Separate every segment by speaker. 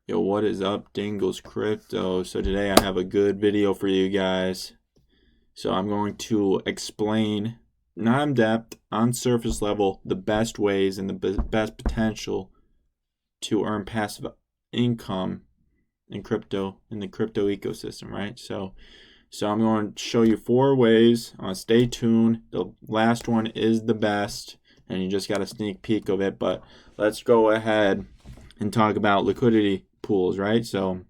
Speaker 1: Yo, what is up, Dingles Crypto? So today I have a good video for you guys. So I'm going to explain, not in depth, on surface level, the best ways and the best potential to earn passive income in crypto, in the crypto ecosystem, right? So I'm going to show you 4 ways. Stay tuned. The last one is the best, and you just got a sneak peek of it. But let's go ahead and talk about liquidity pools, right? So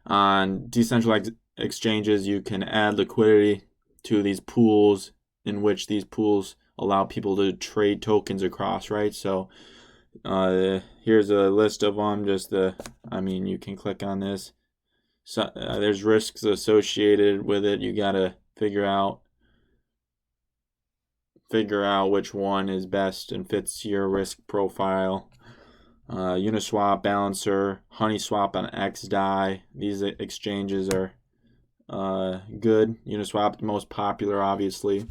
Speaker 1: on decentralized exchanges, you can add liquidity to these pools, in which these pools allow people to trade tokens across, right? So here's a list of them. You can click on this. So there's risks associated with it. You gotta figure out which one is best and fits your risk profile. Uniswap, Balancer, Honeyswap on XDAI. These exchanges are good. Uniswap, the most popular, obviously.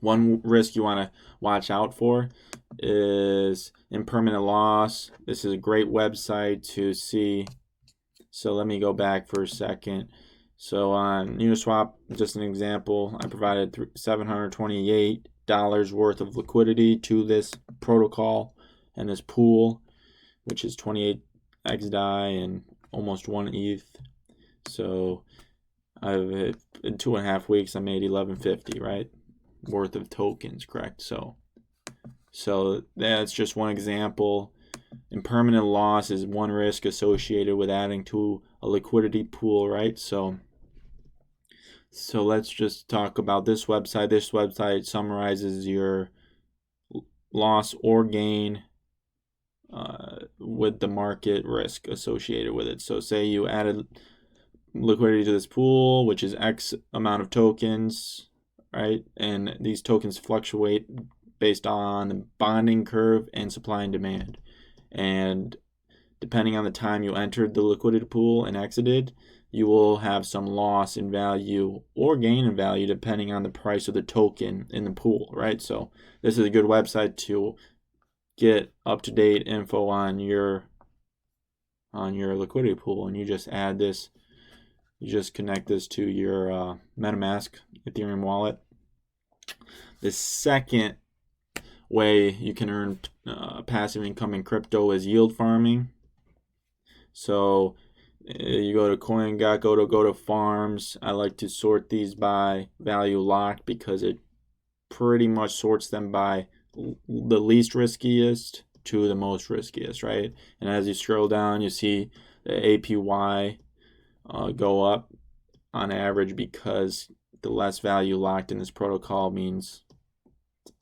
Speaker 1: One risk you want to watch out for is impermanent loss. This is a great website to see. So let me go back for a second. So on Uniswap, just an example, I provided $728 worth of liquidity to this protocol and this pool, which is 28 XDAI and almost 1 ETH. So in 2.5 weeks, I made 1150, right, worth of tokens, correct? So that's just one example. Impermanent loss is one risk associated with adding to a liquidity pool, right? So let's just talk about this website. This website summarizes your loss or gain with the market risk associated with it. So say you added liquidity to this pool, which is X amount of tokens, right? And these tokens fluctuate based on the bonding curve and supply and demand. And depending on the time you entered the liquidity pool and exited, you will have some loss in value or gain in value depending on the price of the token in the pool, right? So this is a good website to get up-to-date info on your liquidity pool, and you just add this. You just connect this to your MetaMask Ethereum wallet. The second way you can earn passive income in crypto is yield farming. So you go to CoinGecko to go to farms. I like to sort these by value locked because it pretty much sorts them by the least riskiest to the most riskiest, right? And as you scroll down, you see the APY go up on average because the less value locked in this protocol means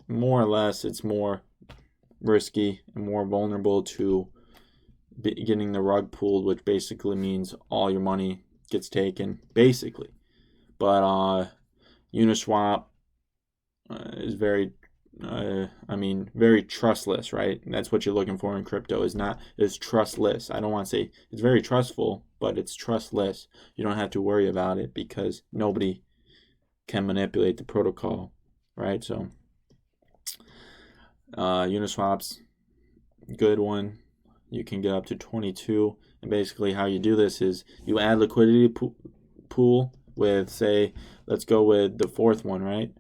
Speaker 1: more or less it's more risky and more vulnerable to getting the rug pulled, which basically means all your money gets taken, basically. But Uniswap is very trustless, right? And that's what you're looking for in crypto, is trustless. I don't want to say it's very trustful, but it's trustless. You don't have to worry about it because nobody can manipulate the protocol, right? So Uniswap's good one. You can get up to 22, and basically how you do this is you add liquidity pool with, say, let's go with the 4th one, right?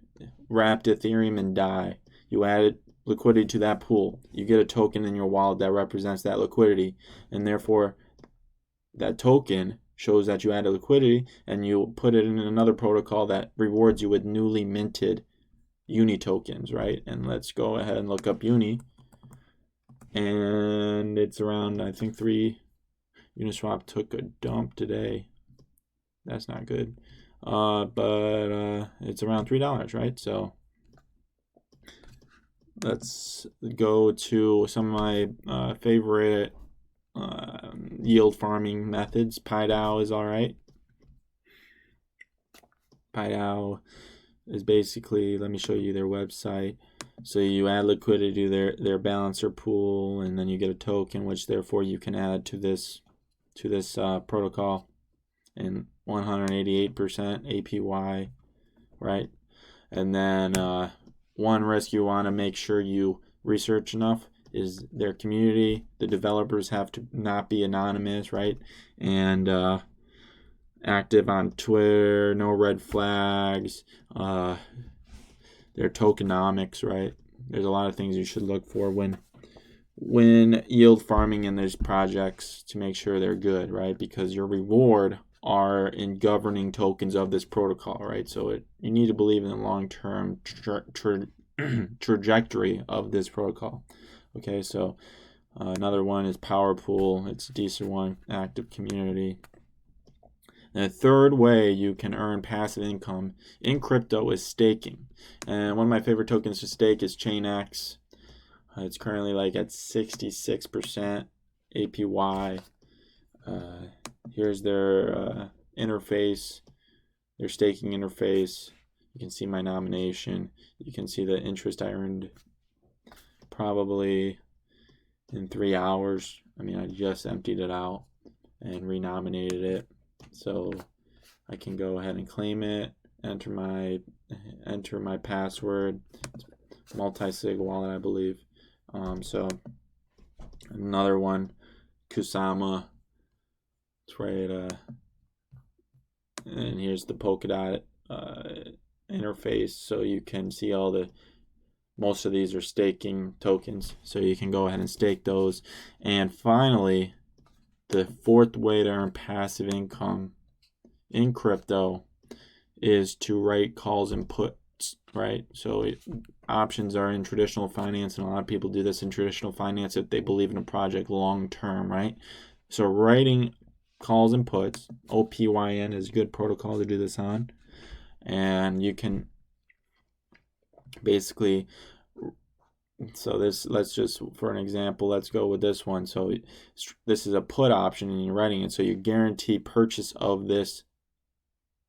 Speaker 1: Wrapped Ethereum and DAI. You added liquidity to that pool. You get a token in your wallet that represents that liquidity, and therefore that token shows that you added liquidity, and you put it in another protocol that rewards you with newly minted Uni tokens, right? And let's go ahead and look up Uni. And it's around, I think, 3. Uniswap took a dump today. That's not good. But it's around $3, right? So let's go to some of my favorite yield farming methods. PieDao is all right. PieDao is basically, let me show you their website. So you add liquidity to their balancer pool, and then you get a token, which therefore you can add to this protocol, and 188% APY, right? And then one risk you want to make sure you research enough is their community. The developers have to not be anonymous, right? And active on Twitter, no red flags, their tokenomics, right? There's a lot of things you should look for when yield farming in these projects to make sure they're good, right? Because your reward are in governing tokens of this protocol, right? So you need to believe in the long-term trajectory of this protocol. Okay, so another one is Power Pool. It's a decent one, active community. And the third way you can earn passive income in crypto is staking. And one of my favorite tokens to stake is Chainx. It's currently like at 66% APY. Here's their interface, their staking interface. You can see my nomination. You can see the interest I earned probably in 3 hours. I mean, I just emptied it out and renominated it. So I can go ahead and claim it, enter my password. It's multi-sig wallet, I believe. So another one, Kusama. It's right and here's the Polkadot interface, so you can see most of these are staking tokens, so you can go ahead and stake those. And finally, the fourth way to earn passive income in crypto is to write calls and puts, right? So options are in traditional finance, and a lot of people do this in traditional finance if they believe in a project long term, right? So writing calls and puts, OPYN is a good protocol to do this on. And you can basically, so let's just, for an example, let's go with this one. So this is a put option and you're writing it. So you guarantee purchase of this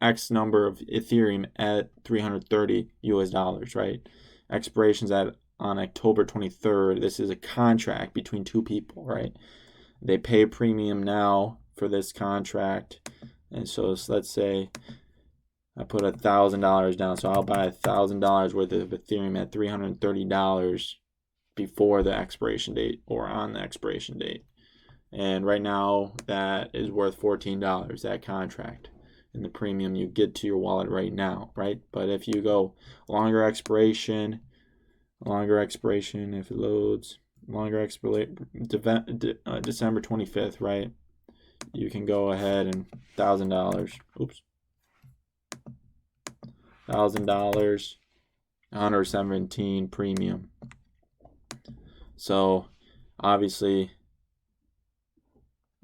Speaker 1: X number of Ethereum at 330 US dollars, right? Expiration's on October 23rd. This is a contract between two people, right? They pay premium now for this contract. And so let's say I put $1,000 down. So I'll buy $1,000 worth of Ethereum at $330 before the expiration date or on the expiration date. And right now that is worth $14, that contract. And the premium you get to your wallet right now, right? But if you go longer expiration, if it loads, December 25th, right? You can go ahead and $1,000, $1,000, 117 premium. So obviously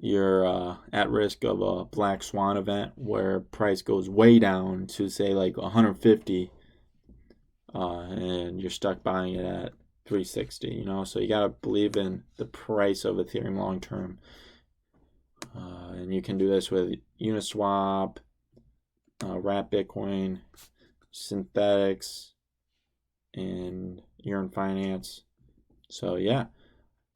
Speaker 1: you're at risk of a black swan event where price goes way down to say like 150, and you're stuck buying it at 360, you know. So you got to believe in the price of Ethereum long term. And you can do this with Uniswap, Wrap Bitcoin, Synthetics, and Yearn Finance. So yeah,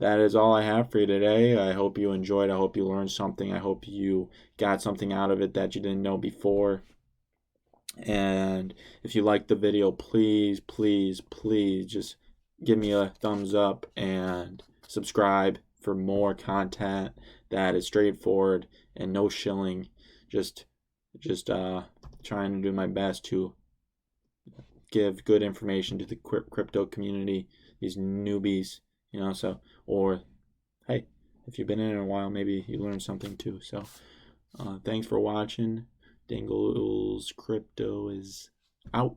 Speaker 1: that is all I have for you today. I hope you enjoyed. I hope you learned something. I hope you got something out of it that you didn't know before. And if you liked the video, please just give me a thumbs up and subscribe for more content that is straightforward and no shilling. Just trying to do my best to give good information to the crypto community, these newbies, you know. So, or hey, if you've been in it a while, maybe you learned something too. So thanks for watching. Dingle's Crypto is out.